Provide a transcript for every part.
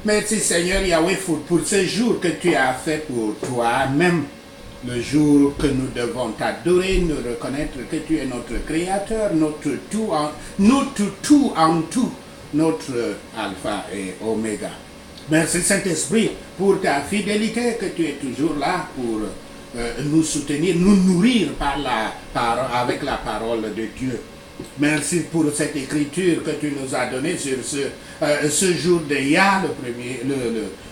Merci Seigneur Yahweh pour ce jour que tu as fait pour toi-même. Le jour que nous devons t'adorer, nous reconnaître que tu es notre Créateur, notre tout en tout, notre Alpha et Oméga. Merci Saint-Esprit pour ta fidélité, que tu es toujours là pour nous soutenir, nous nourrir avec la parole de Dieu. Merci pour cette écriture que tu nous as donnée sur ce jour de Ya,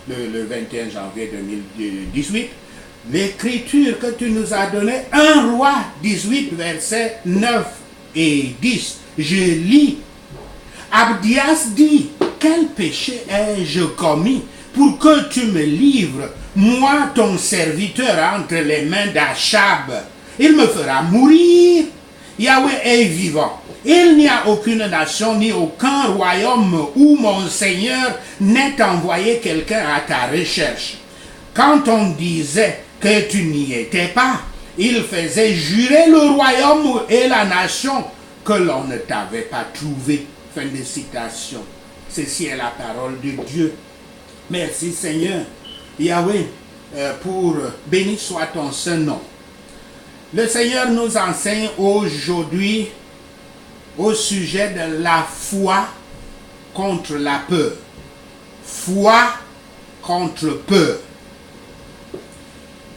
le 21 janvier 2018. L'écriture que tu nous as donnée, 1 Roi 18, versets 9 et 10. Je lis. Abdias dit, quel péché ai-je commis pour que tu me livres, moi ton serviteur, entre les mains d'Achab? Il me fera mourir. Yahweh est vivant. Il n'y a aucune nation ni aucun royaume où mon Seigneur n'ait envoyé quelqu'un à ta recherche. Quand on disait que tu n'y étais pas, il faisait jurer le royaume et la nation que l'on ne t'avait pas trouvé. Fin de citation. Ceci est la parole de Dieu. Merci Seigneur Yahweh pour béni soit ton saint nom. Le Seigneur nous enseigne aujourd'hui au sujet de la foi contre la peur. Foi contre peur.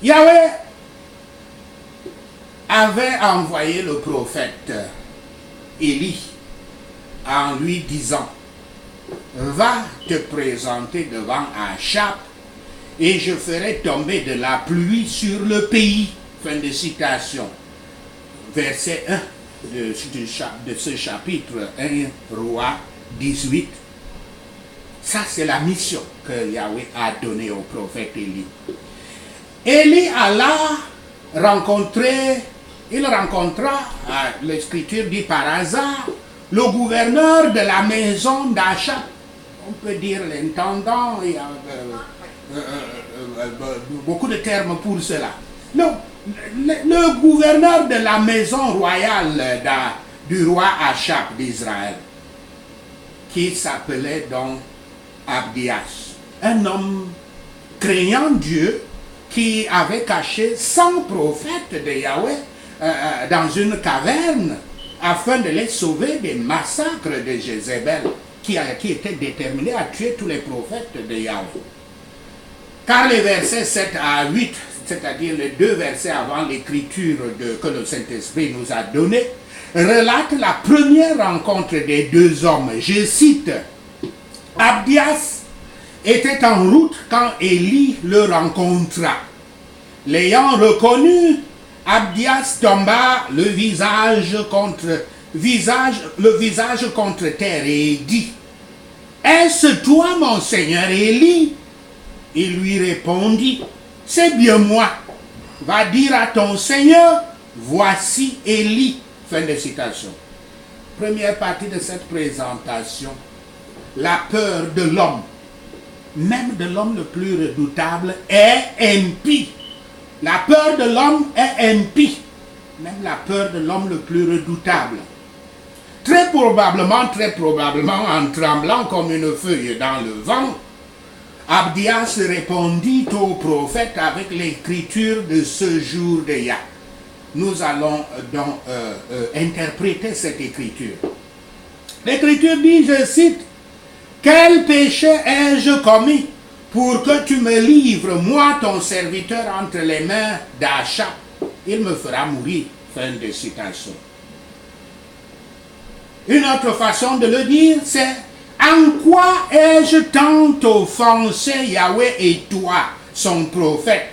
Yahweh avait envoyé le prophète Élie en lui disant, va te présenter devant Achab et je ferai tomber de la pluie sur le pays. Fin de citation. Verset 1 de ce chapitre 1 Roi 18. Ça, c'est la mission que Yahweh a donnée au prophète Élie. Élie il rencontra, l'écriture dit par hasard, le gouverneur de la maison d'Achab. On peut dire l'intendant, il y a beaucoup de termes pour cela. Non, le gouverneur de la maison royale du roi Achab d'Israël, qui s'appelait donc Abdias, un homme craignant Dieu qui avait caché 100 prophètes de Yahweh dans une caverne afin de les sauver des massacres de Jézabel qui était déterminé à tuer tous les prophètes de Yahweh. Car les versets 7 à 8, c'est-à-dire les 2 versets avant l'écriture que le Saint-Esprit nous a donnée, relatent la première rencontre des 2 hommes. Je cite, Abdias était en route quand Élie le rencontra. L'ayant reconnu, Abdias tomba le visage contre terre et dit, est-ce toi mon Seigneur Élie? Il lui répondit, c'est bien moi. Va dire à ton Seigneur, voici Élie. Fin de citation. Première partie de cette présentation, la peur de l'homme, même de l'homme le plus redoutable, est impie. La peur de l'homme est impie, même la peur de l'homme le plus redoutable. Très probablement, en tremblant comme une feuille dans le vent, Abdias répondit au prophète avec l'écriture de ce jour de Ya. Nous allons donc interpréter cette écriture. L'écriture dit, je cite, « Quel péché ai-je commis pour que tu me livres, moi ton serviteur, entre les mains d'Achab? Il me fera mourir. » Fin de citation. Une autre façon de le dire, c'est « En quoi ai-je tant offensé Yahweh et toi, son prophète,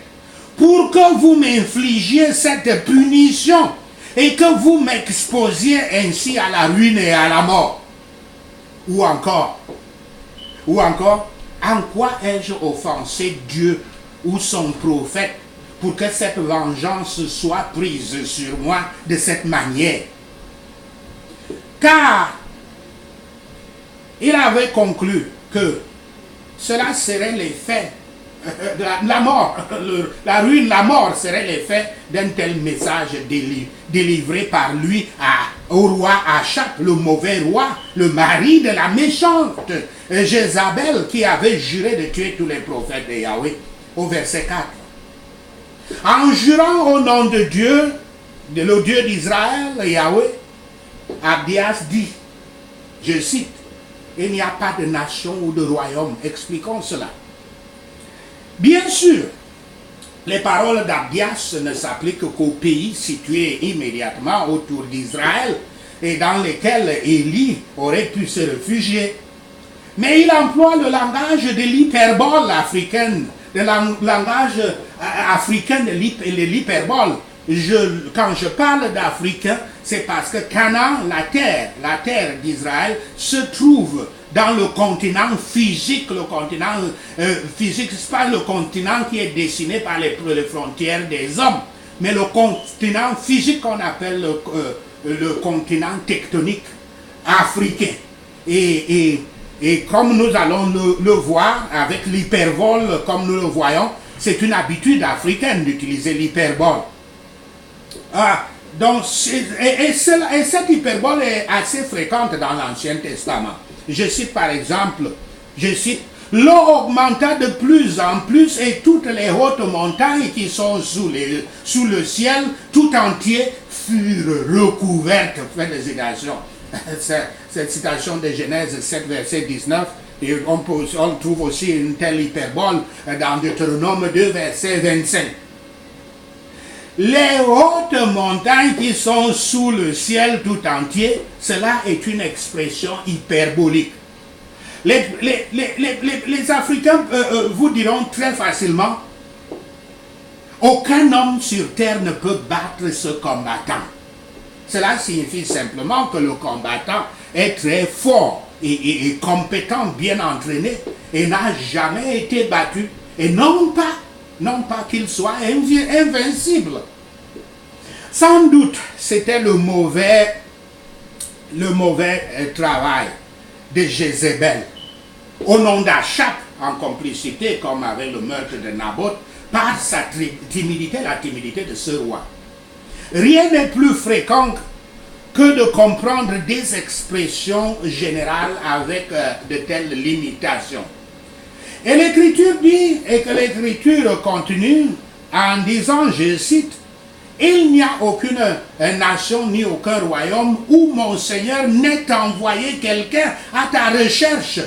pour que vous m'infligiez cette punition et que vous m'exposiez ainsi à la ruine et à la mort? » Ou encore, en quoi ai-je offensé Dieu ou son prophète pour que cette vengeance soit prise sur moi de cette manière? Car il avait conclu que cela serait l'effet de la mort, la ruine, la mort serait l'effet d'un tel message délivré par lui au roi Achab, le mauvais roi, le mari de la méchante Jézabel qui avait juré de tuer tous les prophètes de Yahweh, au verset 4. En jurant au nom de Dieu, de le Dieu d'Israël, Yahweh, Abdias dit, je cite, il n'y a pas de nation ou de royaume. Expliquons cela. Bien sûr, les paroles d'Abdias ne s'appliquent qu'aux pays situés immédiatement autour d'Israël et dans lesquels Élie aurait pu se réfugier. Mais il emploie le langage de l'hyperbole africaine, le langage africain de l'hyperbole. Quand je parle d'Africain, c'est parce que Canaan, la terre d'Israël, se trouve dans le continent physique. Le continent physique, ce n'est pas le continent qui est dessiné par les frontières des hommes, mais le continent physique qu'on appelle le continent tectonique africain. Et comme nous allons le voir avec l'hyperbole, comme nous le voyons, c'est une habitude africaine d'utiliser l'hyperbole. Donc, cette hyperbole est assez fréquente dans l'Ancien Testament. Je cite par exemple, l'eau augmenta de plus en plus et toutes les hautes montagnes qui sont sous le ciel tout entier furent recouvertes. Fin de citation. Cette citation de Genèse 7, verset 19. Et on trouve aussi une telle hyperbole dans Deutéronome 2, verset 25. Les hautes montagnes qui sont sous le ciel tout entier, cela est une expression hyperbolique. Les Africains vous diront très facilement, aucun homme sur terre ne peut battre ce combattant. Cela signifie simplement que le combattant est très fort et compétent, bien entraîné, et n'a jamais été battu. Et non pas qu'il soit invincible. Sans doute, c'était le mauvais travail de Jézabel, au nom d'Achab, en complicité, comme avec le meurtre de Naboth, par sa timidité, la timidité de ce roi. Rien n'est plus fréquent que de comprendre des expressions générales avec de telles limitations. Et l'Écriture dit, et que l'Écriture continue en disant, je cite, « Il n'y a aucune nation ni aucun royaume où mon Seigneur n'ait envoyé quelqu'un à ta recherche. »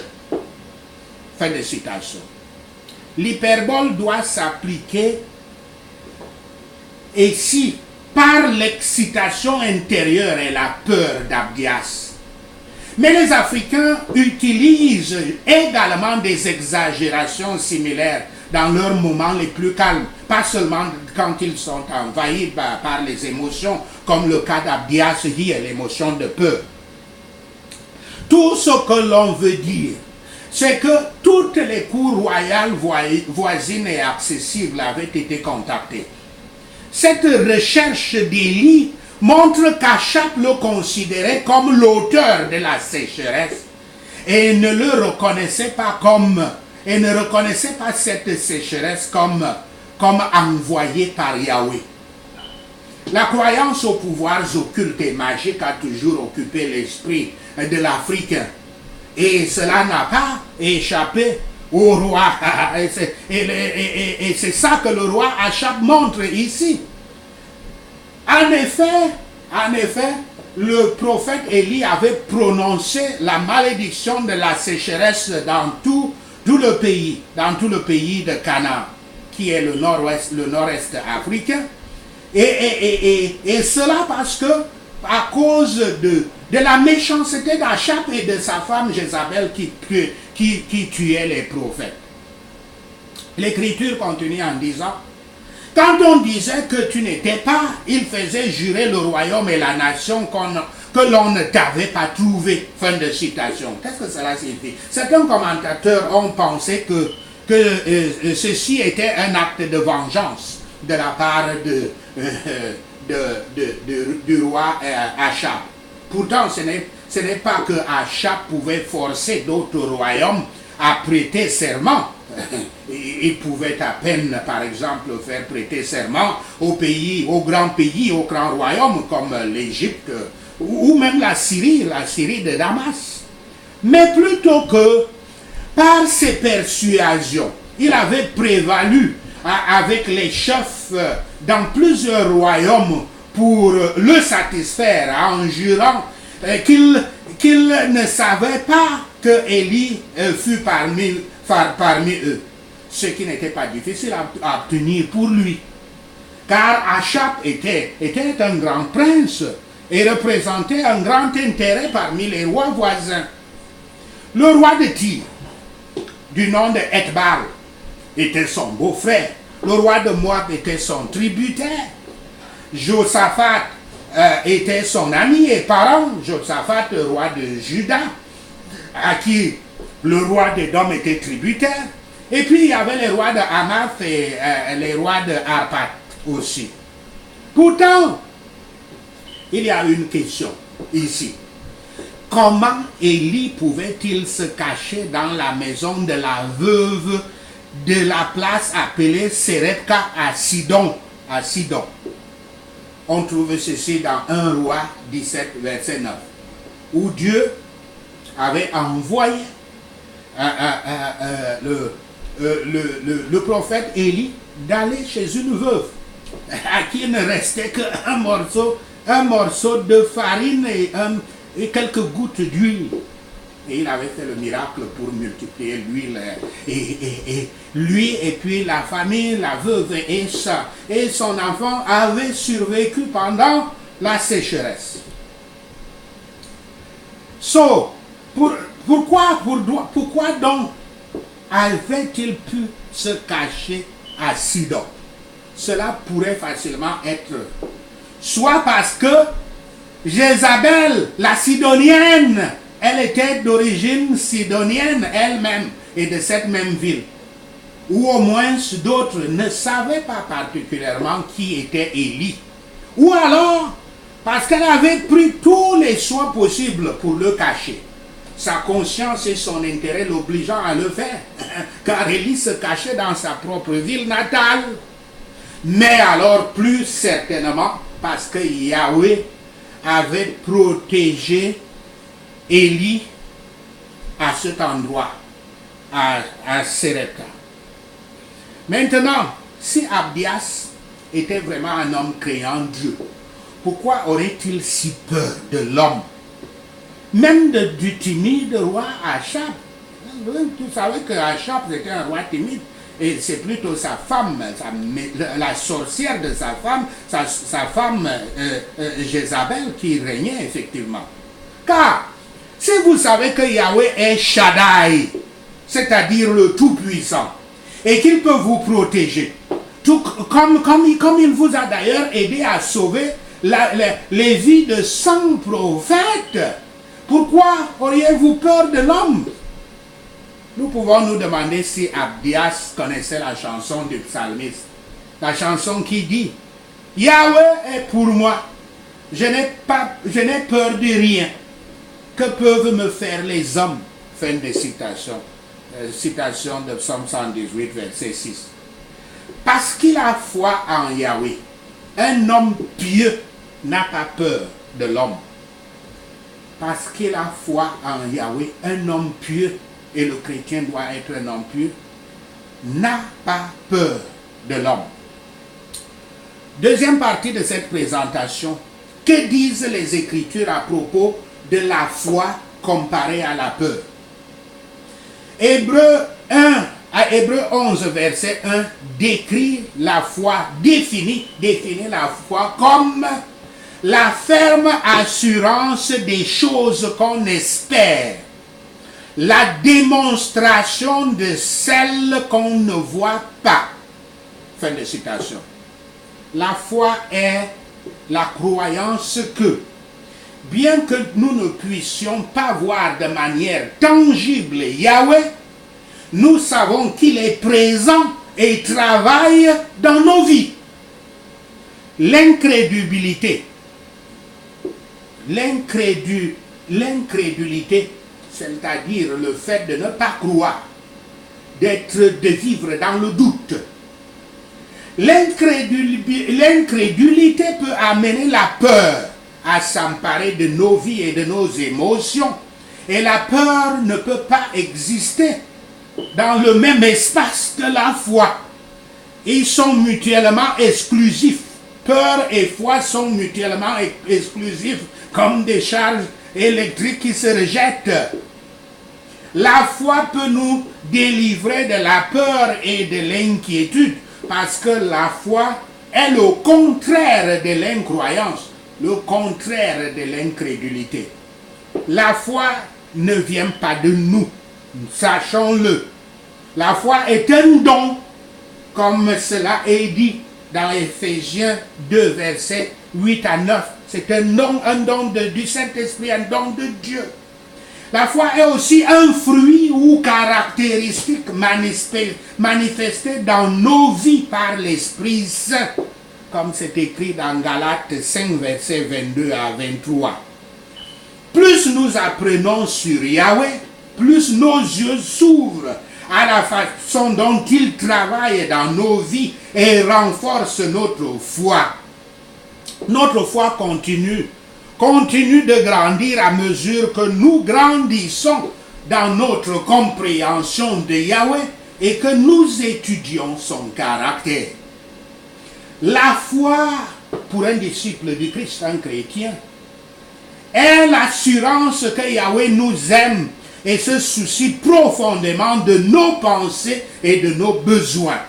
Fin de citation. L'hyperbole doit s'appliquer ici par l'excitation intérieure et la peur d'Abdias. Mais les Africains utilisent également des exagérations similaires dans leurs moments les plus calmes, pas seulement quand ils sont envahis par les émotions, comme le cas d'Abdias qui est l'émotion de peur. Tout ce que l'on veut dire, c'est que toutes les cours royales voisines et accessibles avaient été contactées. Cette recherche d'Élie montre qu'Achab le considérait comme l'auteur de la sécheresse et ne le reconnaissait pas cette sécheresse comme envoyée par Yahweh. La croyance aux pouvoirs occultes et magiques a toujours occupé l'esprit de l'Africain. Et cela n'a pas échappé au roi. Et c'est ça que le roi Achab montre ici. En effet, le prophète Élie avait prononcé la malédiction de la sécheresse dans tout le pays de Canaan, qui est le nord-est africain. Et cela parce que, à cause de la méchanceté d'Achab et de sa femme Jézabel qui tuait les prophètes. L'Écriture continue en disant, quand on disait que tu n'étais pas, il faisait jurer le royaume et la nation que l'on ne t'avait pas trouvé. Fin de citation. Qu'est-ce que cela signifie? Certains commentateurs ont pensé que ceci était un acte de vengeance de la part du roi Achab. Pourtant, ce n'est pas que Achab pouvait forcer d'autres royaumes à prêter serment. Il pouvait à peine, par exemple, faire prêter serment aux grands pays, aux grands royaumes comme l'Égypte ou même la Syrie de Damas. Mais plutôt que par ses persuasions, il avait prévalu avec les chefs dans plusieurs royaumes pour le satisfaire en jurant qu'il ne savait pas que Élie fut parmi eux, ce qui n'était pas difficile à obtenir pour lui. Car Achab était un grand prince et représentait un grand intérêt parmi les rois voisins. Le roi de Tyr, du nom de Etbal, était son beau-frère. Le roi de Moab était son tributaire. Josaphat était son ami et parent. Josaphat, le roi de Juda, à qui le roi d'Édom était tributaire. Et puis il y avait les rois de Hamath et les rois de Arpad aussi. Pourtant, il y a une question ici. Comment Élie pouvait-il se cacher dans la maison de la veuve de la place appelée Serepka à Sidon? On trouve ceci dans 1 Roi 17, verset 9, où Dieu avait envoyé le prophète Élie d'aller chez une veuve à qui il ne restait qu'un morceau de farine et quelques gouttes d'huile. Et il avait fait le miracle pour multiplier l'huile. Et lui et puis la famille, la veuve et son enfant avaient survécu pendant la sécheresse. Pourquoi donc avait-il pu se cacher à Sidon? Cela pourrait facilement être soit parce que Jézabel, la Sidonienne, elle était d'origine sidonienne elle-même et de cette même ville. Ou au moins d'autres ne savaient pas particulièrement qui était Élie. Ou alors parce qu'elle avait pris tous les soins possibles pour le cacher. Sa conscience et son intérêt l'obligeant à le faire, car Élie se cachait dans sa propre ville natale. Mais alors plus certainement parce que Yahweh avait protégé Élie à cet endroit, à Serepta. Maintenant, si Abdias était vraiment un homme créant Dieu, pourquoi aurait-il si peur de l'homme? Même du timide roi Achab. Tu savais que Achab était un roi timide. Et c'est plutôt sa femme, la sorcière de sa femme Jézabel qui régnait effectivement. Car si vous savez que Yahweh est Shaddai, c'est-à-dire le Tout-Puissant, et qu'il peut vous protéger, comme il vous a d'ailleurs aidé à sauver les vies de 100 prophètes, pourquoi auriez-vous peur de l'homme? Nous pouvons nous demander si Abdias connaissait la chanson du psalmiste. La chanson qui dit « Yahweh est pour moi, je n'ai peur de rien. Que peuvent me faire les hommes ?» Fin de citation. Citation de Psaume 118, verset 6. Parce qu'il a foi en Yahweh, un homme pieux n'a pas peur de l'homme. Parce qu'il a foi en Yahweh, un homme pieux, et le chrétien doit être un homme pieux, n'a pas peur de l'homme. Deuxième partie de cette présentation, que disent les Écritures à propos de la foi comparée à la peur? Hébreux 11, verset 1, décrit la foi, définit la foi comme la ferme assurance des choses qu'on espère, la démonstration de celles qu'on ne voit pas. Fin de citation. La foi est la croyance que, bien que nous ne puissions pas voir de manière tangible Yahweh, nous savons qu'il est présent et travaille dans nos vies. L'incrédulité, c'est-à-dire le fait de ne pas croire, de vivre dans le doute. L'incrédulité peut amener la peur à s'emparer de nos vies et de nos émotions. Et la peur ne peut pas exister dans le même espace que la foi. Ils sont mutuellement exclusifs. Peur et foi sont mutuellement exclusifs, comme des charges électriques qui se rejettent. La foi peut nous délivrer de la peur et de l'inquiétude, parce que la foi est le contraire de l'incroyance, le contraire de l'incrédulité. La foi ne vient pas de nous, sachons-le. La foi est un don, comme cela est dit dans Éphésiens 2, versets 8 à 9. C'est un don du Saint-Esprit, un don de Dieu. La foi est aussi un fruit ou caractéristique manifesté dans nos vies par l'Esprit Saint, comme c'est écrit dans Galates 5, versets 22 à 23. Plus nous apprenons sur Yahweh, plus nos yeux s'ouvrent à la façon dont il travaille dans nos vies et renforce notre foi. Notre foi continue de grandir à mesure que nous grandissons dans notre compréhension de Yahweh et que nous étudions son caractère. La foi, pour un disciple du Christ, un chrétien, est l'assurance que Yahweh nous aime et se soucie profondément de nos pensées et de nos besoins.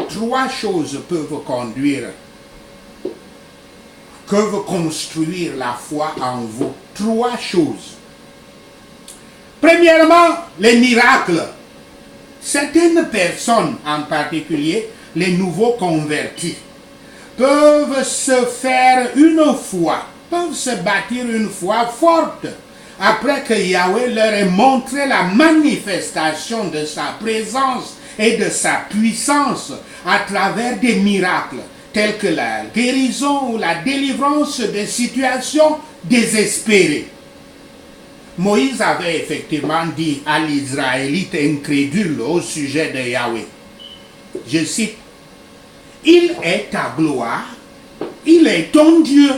Trois choses peuvent construire la foi en vous. Trois choses. Premièrement, les miracles. Certaines personnes, en particulier les nouveaux convertis, peuvent se faire une foi, peuvent se bâtir une foi forte après que Yahweh leur ait montré la manifestation de sa présence et de sa puissance à travers des miracles tels que la guérison ou la délivrance des situations désespérées. Moïse avait effectivement dit à l'Israélite incrédule au sujet de Yahweh, je cite, « Il est ta gloire, il est ton Dieu,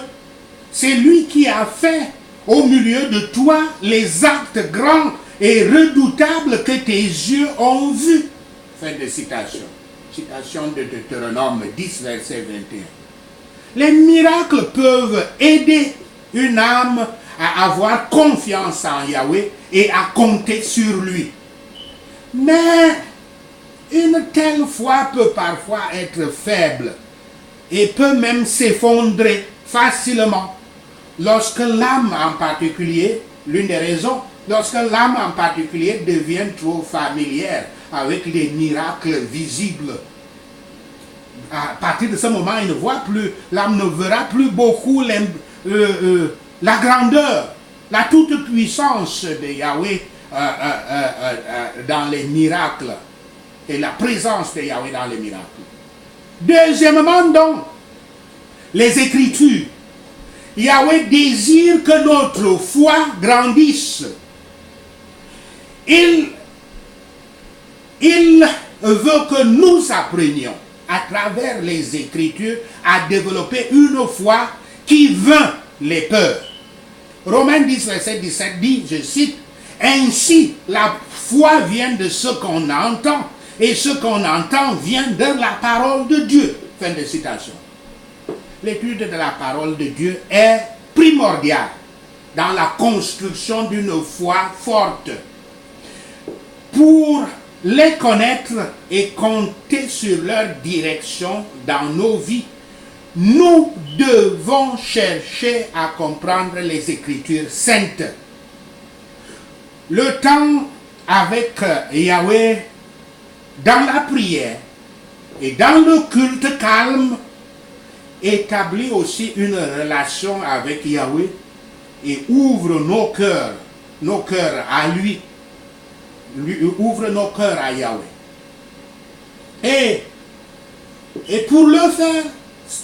c'est lui qui a fait au milieu de toi les actes grands et redoutables que tes yeux ont vus. » Fin de citation. Citation de Deutéronome 10, verset 21. Les miracles peuvent aider une âme à avoir confiance en Yahweh et à compter sur lui. Mais une telle foi peut parfois être faible et peut même s'effondrer facilement lorsque l'âme en particulier, l'une des raisons, lorsque l'âme en particulier devient trop familière avec les miracles visibles. À partir de ce moment, l'âme ne verra plus beaucoup la grandeur, la toute-puissance de Yahweh dans les miracles et la présence de Yahweh dans les miracles. Deuxièmement donc, les Écritures. Yahweh désire que notre foi grandisse. Il veut que nous apprenions à travers les Écritures à développer une foi qui vainc les peurs. Romains 10, verset 17 dit, je cite, « Ainsi la foi vient de ce qu'on entend, et ce qu'on entend vient de la parole de Dieu. » Fin de citation. L'étude de la parole de Dieu est primordiale dans la construction d'une foi forte. Pour les connaître et compter sur leur direction dans nos vies, nous devons chercher à comprendre les Écritures saintes. Le temps avec Yahweh dans la prière et dans le culte calme établit aussi une relation avec Yahweh et ouvre nos cœurs à lui, ouvre nos cœurs à Yahweh. Et pour le faire,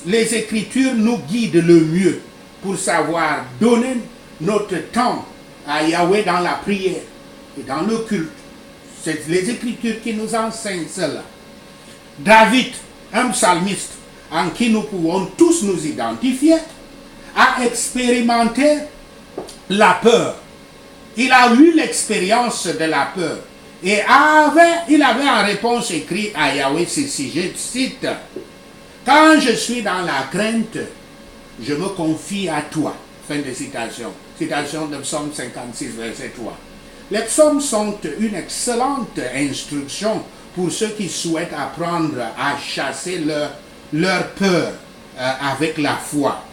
les Écritures nous guident le mieux pour savoir donner notre temps à Yahweh dans la prière et dans le culte. C'est les Écritures qui nous enseignent cela. David, un psalmiste en qui nous pouvons tous nous identifier, a expérimenté la peur. Il a eu l'expérience de la peur. Et il avait en réponse écrit à Yahweh ceci, je cite, « Quand je suis dans la crainte, je me confie à toi. » Fin de citation. Citation de Psaume 56, verset 3. Les psaumes sont une excellente instruction pour ceux qui souhaitent apprendre à chasser leur peur avec la foi.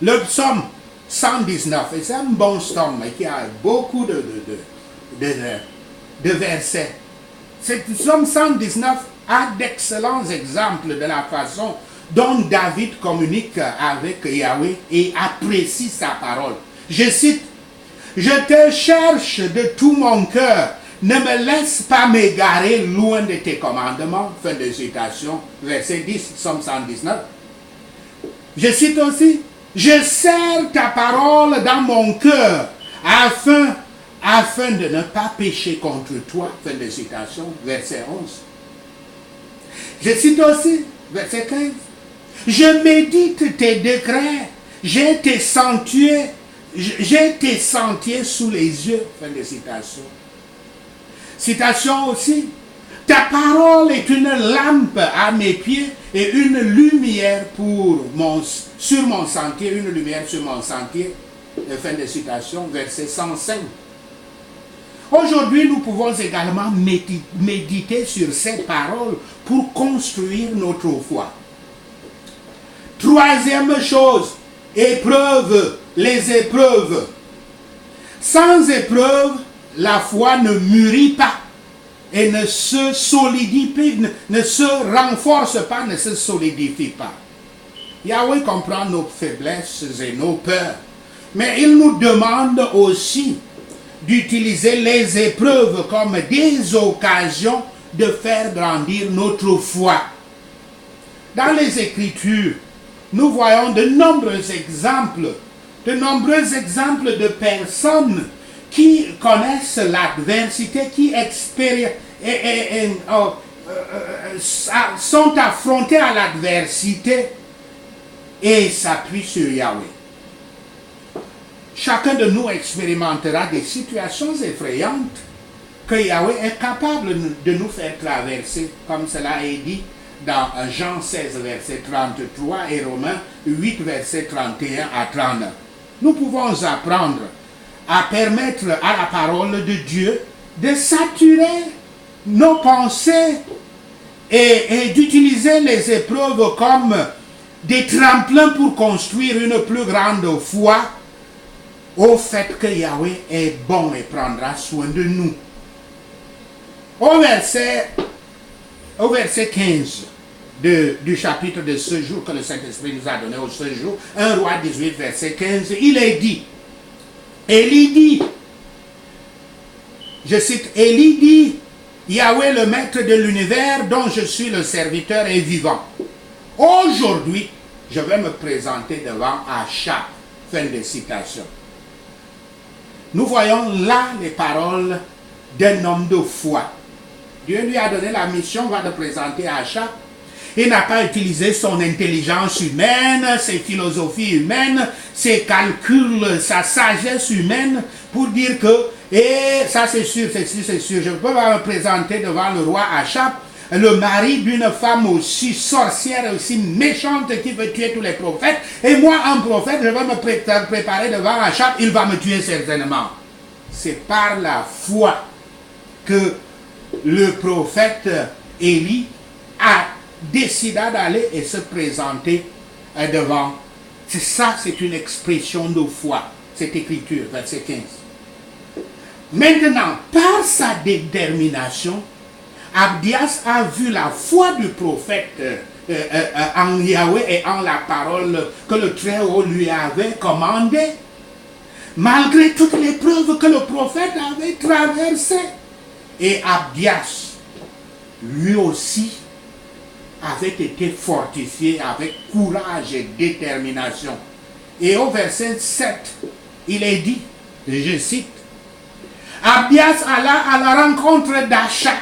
Le psaume 119, et c'est un bon psaume qui a beaucoup de versets. Ce psaume 119 a d'excellents exemples de la façon dont David communique avec Yahweh et apprécie sa parole. Je cite, « Je te cherche de tout mon cœur, ne me laisse pas m'égarer loin de tes commandements. » Fin de citation, verset 10, psaume 119. Je cite aussi, « Je serre ta parole dans mon cœur afin de ne pas pécher contre toi. » Fin de citation, verset 11. Je cite aussi, verset 15. « Je médite tes décrets, j'ai tes sentiers sous les yeux. » Fin de citation. Citation aussi. « Ta parole est une lampe à mes pieds et une lumière sur mon sentier. » Une lumière sur mon sentier. Fin de citation, verset 105. Aujourd'hui, nous pouvons également méditer sur ces paroles pour construire notre foi. Troisième chose, les épreuves. Sans épreuve, la foi ne mûrit pas et ne se solidifie, ne se renforce pas, ne se solidifie pas. Yahweh comprend nos faiblesses et nos peurs, mais il nous demande aussi d'utiliser les épreuves comme des occasions de faire grandir notre foi. Dans les Écritures, nous voyons de nombreux exemples de personnes qui connaissent l'adversité, qui sont affrontées à l'adversité et s'appuient sur Yahweh. Chacun de nous expérimentera des situations effrayantes que Yahweh est capable de nous faire traverser, comme cela est dit dans Jean 16, verset 33 et Romains 8, verset 31 à 39. Nous pouvons apprendre à permettre à la parole de Dieu de saturer nos pensées et d'utiliser les épreuves comme des tremplins pour construire une plus grande foi au fait que Yahweh est bon et prendra soin de nous. Au verset 15 du chapitre de ce jour que le Saint-Esprit nous a donné au ce jour, 1 Roi 18, verset 15, il est dit, Élie dit, je cite, Élie dit, Yahweh le maître de l'univers dont je suis le serviteur est vivant. Aujourd'hui, je vais me présenter devant Achab. Fin de citation. Nous voyons là les paroles d'un homme de foi. Dieu lui a donné la mission de présenter Achab. Il n'a pas utilisé son intelligence humaine, ses philosophies humaines, ses calculs, sa sagesse humaine pour dire que, et ça c'est sûr, je peux me présenter devant le roi Achab, le mari d'une femme aussi sorcière, aussi méchante qui veut tuer tous les prophètes, et moi, un prophète, je vais me préparer devant Achab, il va me tuer certainement. C'est par la foi que le prophète Élie a décidé d'aller et se présenter devant. C'est ça, c'est une expression de foi, cette écriture, verset 15. Maintenant, par sa détermination, Abdias a vu la foi du prophète en Yahweh et en la parole que le Très-Haut lui avait commandée, malgré toutes les preuves que le prophète avait traversées. Et Abdias, lui aussi, avait été fortifié avec courage et détermination. Et au verset 7, il est dit, je cite, Abdias alla à la rencontre d'Achab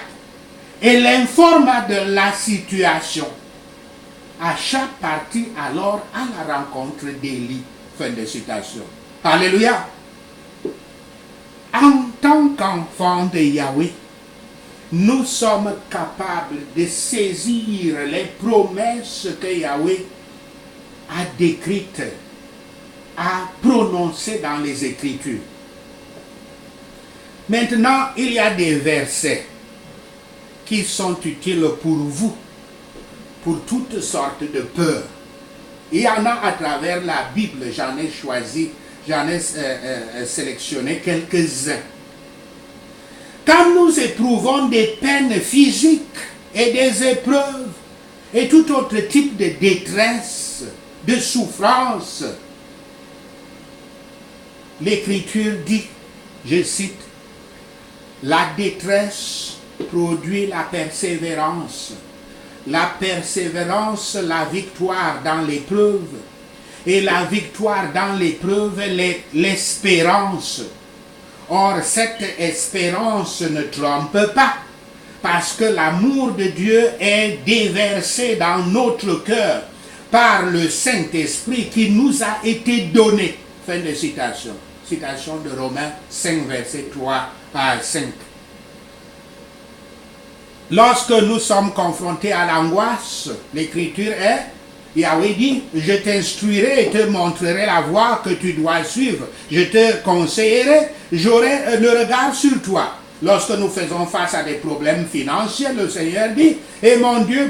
et l'informa de la situation. Achat partit alors à la rencontre d'Élie. Fin de citation. Alléluia. En tant qu'enfants de Yahweh, nous sommes capables de saisir les promesses que Yahweh a décrites, a prononcées dans les Écritures. Maintenant, il y a des versets qui sont utiles pour vous, pour toutes sortes de peurs. Il y en a à travers la Bible, j'en ai sélectionné quelques-uns. Quand nous éprouvons des peines physiques et des épreuves et tout autre type de détresse, de souffrance, l'Écriture dit, je cite, la détresse produit la persévérance. La persévérance, la victoire dans l'épreuve. Et la victoire dans l'épreuve, l'espérance. Or, cette espérance ne trompe pas, parce que l'amour de Dieu est déversé dans notre cœur par le Saint-Esprit qui nous a été donné. Fin de citation. Citation de Romains 5, verset 3 à 5. Lorsque nous sommes confrontés à l'angoisse, l'Écriture est, Yahweh dit, je t'instruirai et te montrerai la voie que tu dois suivre. Je te conseillerai, j'aurai le regard sur toi. Lorsque nous faisons face à des problèmes financiers, le Seigneur dit, et mon Dieu